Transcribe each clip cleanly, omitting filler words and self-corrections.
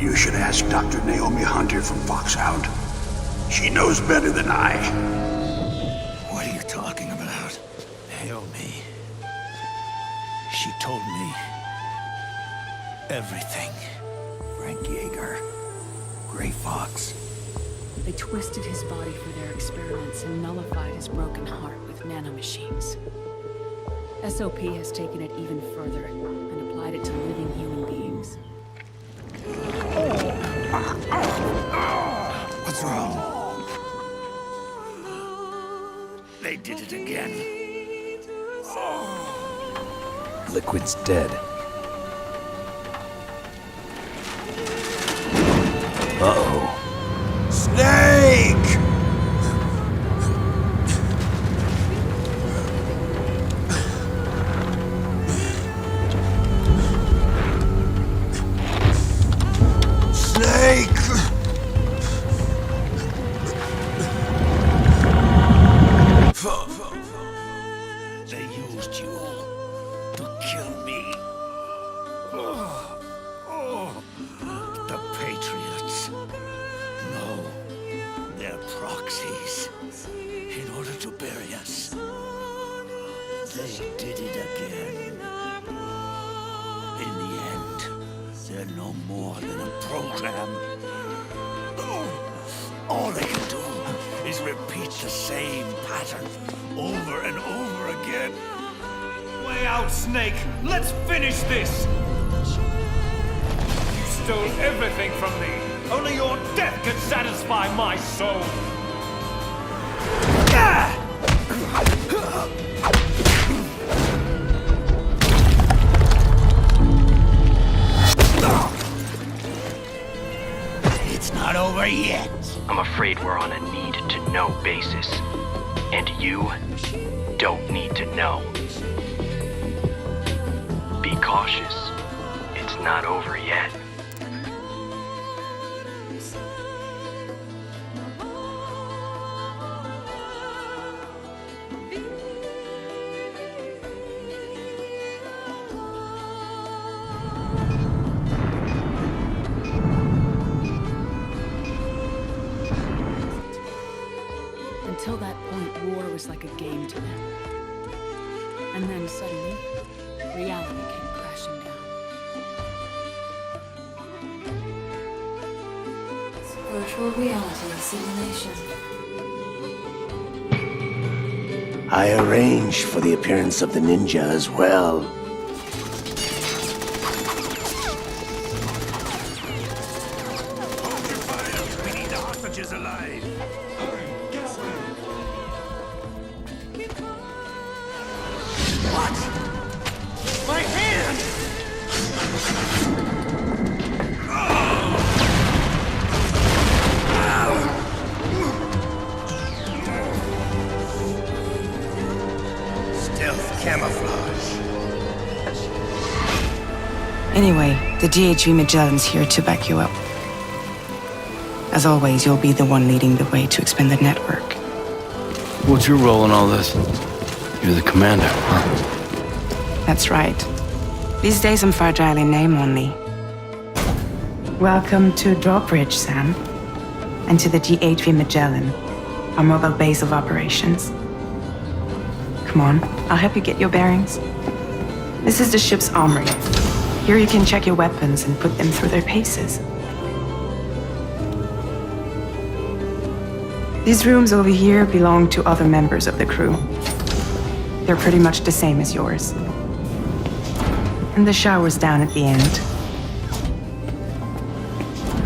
You should ask Dr. Naomi Hunter from Foxhound. She knows better than I. What are you talking about? Naomi. She told me everything. Frank Yeager, Gray Fox. They twisted his body for their experiments and nullified his broken heart with nanomachines. SOP has taken it even further and applied it to living human beings. What's wrong? They did it again. Liquid's dead. Uh-oh. Snake! Snake! They used you to kill me. The Patriots. No, they're proxies. In order to bury us. They did it again. In the end, they're no more than a program. All they can do is repeat the same pattern over and over again. Way out, Snake! Let's finish this! You stole everything from me! Only your death can satisfy my soul! It's not over yet. I'm afraid we're on a need-to-know basis. And you don't need to know. Be cautious. It's not over yet. Until that point, war was like a game to them. And then suddenly, reality came crashing down. It's virtual reality simulation. I arranged for the appearance of the ninja as well. Hold your fire. We need the hostages alive. What? My hand! Stealth camouflage. Anyway, the DHV Magellan's here to back you up. As always, you'll be the one leading the way to expand the network. What's your role in all this? You're the commander, huh? That's right. These days I'm fragile in name only. Welcome to Drawbridge, Sam. And to the DHV Magellan, our mobile base of operations. Come on, I'll help you get your bearings. This is the ship's armory. Here you can check your weapons and put them through their paces. These rooms over here belong to other members of the crew. They're pretty much the same as yours. And the shower's down at the end.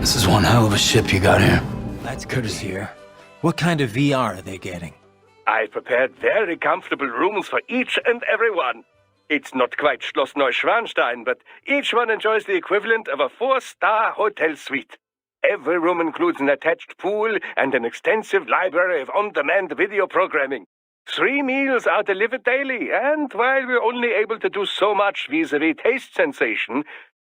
This is one hell of a ship you got here. That's courtesy here. What kind of VR are they getting? I prepared very comfortable rooms for each and every one. It's not quite Schloss Neuschwanstein, but each one enjoys the equivalent of a 4-star hotel suite. Every room includes an attached pool and an extensive library of on-demand video programming. 3 meals are delivered daily, and while we're only able to do so much vis-à-vis taste sensation,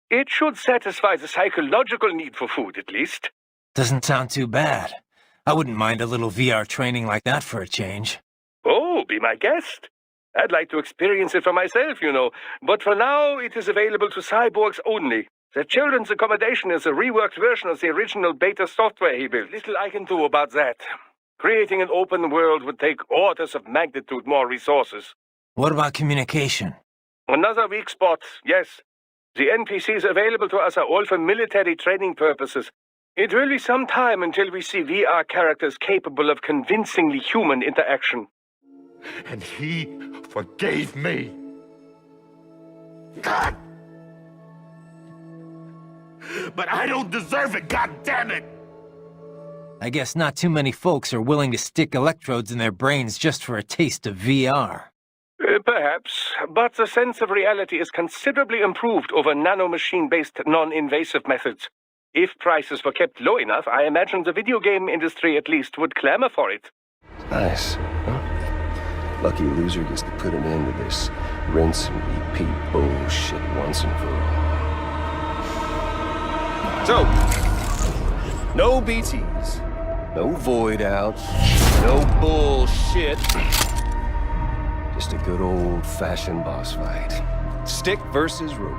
it should satisfy the psychological need for food, at least. Doesn't sound too bad. I wouldn't mind a little VR training like that for a change. Oh, be my guest. I'd like to experience it for myself, you know, but for now it is available to cyborgs only. The children's accommodation is a reworked version of the original beta software he built. Little I can do about that. Creating an open world would take orders of magnitude more resources. What about communication? Another weak spot, yes. The NPCs available to us are all for military training purposes. It will be some time until we see VR characters capable of convincingly human interaction. And he forgave me. God! But I don't deserve it, God damn it! I guess not too many folks are willing to stick electrodes in their brains just for a taste of VR. Perhaps, but the sense of reality is considerably improved over nanomachine-based non-invasive methods. If prices were kept low enough, I imagine the video game industry at least would clamor for it. Nice, huh? Lucky loser gets to put an end to this rinse and repeat bullshit once and for all. So, no BTs, no void outs, no bullshit. Just a good old-fashioned boss fight. Stick versus rope.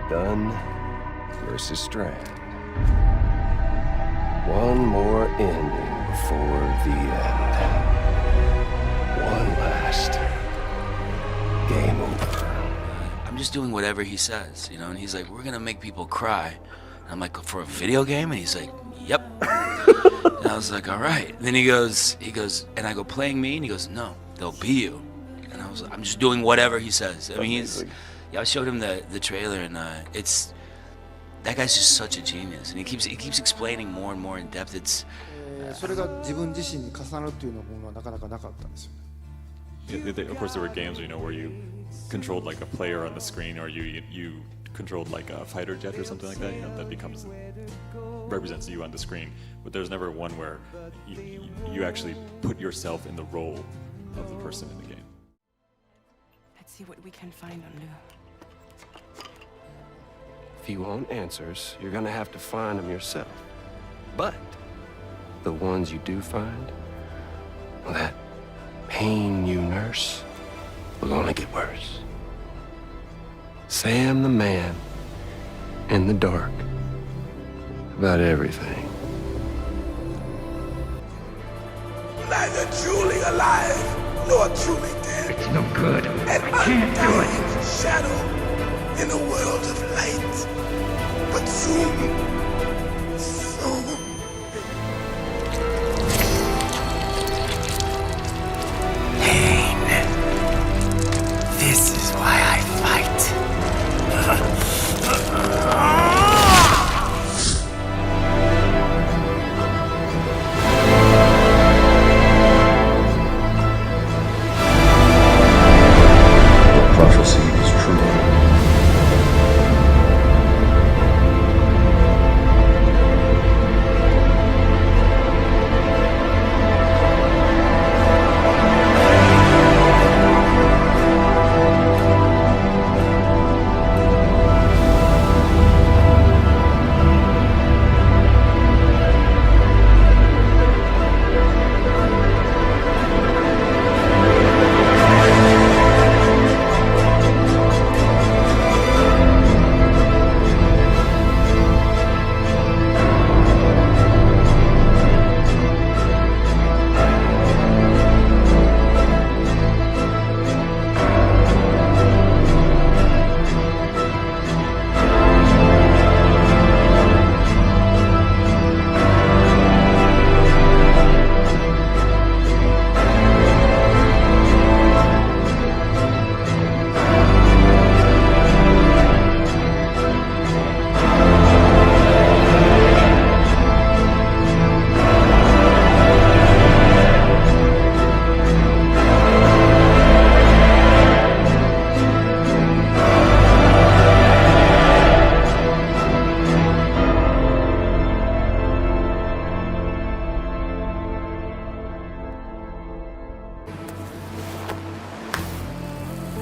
Gun versus strand. One more ending before the end. One last game over. I'm just doing whatever he says, you know, and he's like, we're gonna make people cry. And I'm like, for a video game? And he's like, yep. And I was like, all right. And then he goes, and I go, playing me? And he goes, no, they'll be you. And I was like, I'm just doing whatever he says. I mean, I showed him the trailer, and that guy's just such a genius. And he keeps explaining more and more in depth. It's それが自分自身に重なるっていうのはなかなかなかったんですよ。Of course, there were games, you know, where you controlled like a player on the screen, or you controlled like a fighter jet or something like that. You know, that represents you on the screen. But there's never one where you actually put yourself in the role of the person in the game. Let's see what we can find on Lou. If you want answers, you're gonna have to find them yourself. But the ones you do find, well, that pain you nurse will only get worse. Sam the man in the dark about everything. Neither truly alive nor truly dead. It's no good. And I can't do it. Shadow in a world of light. But soon, pain. This is why I fight. The prophecy is true.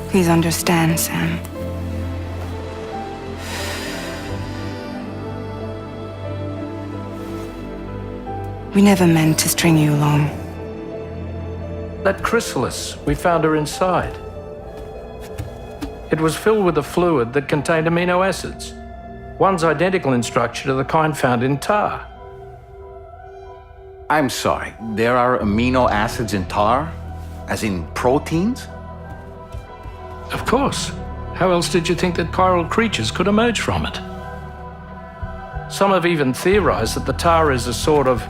Please understand, Sam. We never meant to string you along. That chrysalis, we found her inside. It was filled with a fluid that contained amino acids. One's identical in structure to the kind found in tar. I'm sorry, there are amino acids in tar? As in proteins? Of course. How else did you think that chiral creatures could emerge from it? Some have even theorized that the tar is a sort of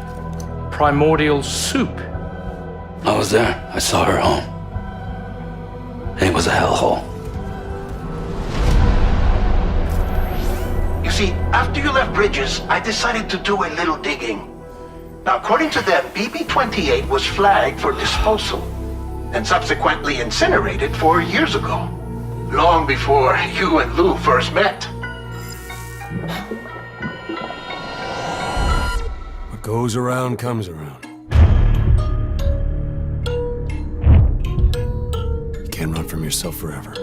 primordial soup. I was there. I saw her home. It was a hellhole. You see, after you left Bridges, I decided to do a little digging. Now, according to them, BB-28 was flagged for disposal and subsequently incinerated 4 years ago, long before you and Lou first met. What goes around comes around. You can't run from yourself forever.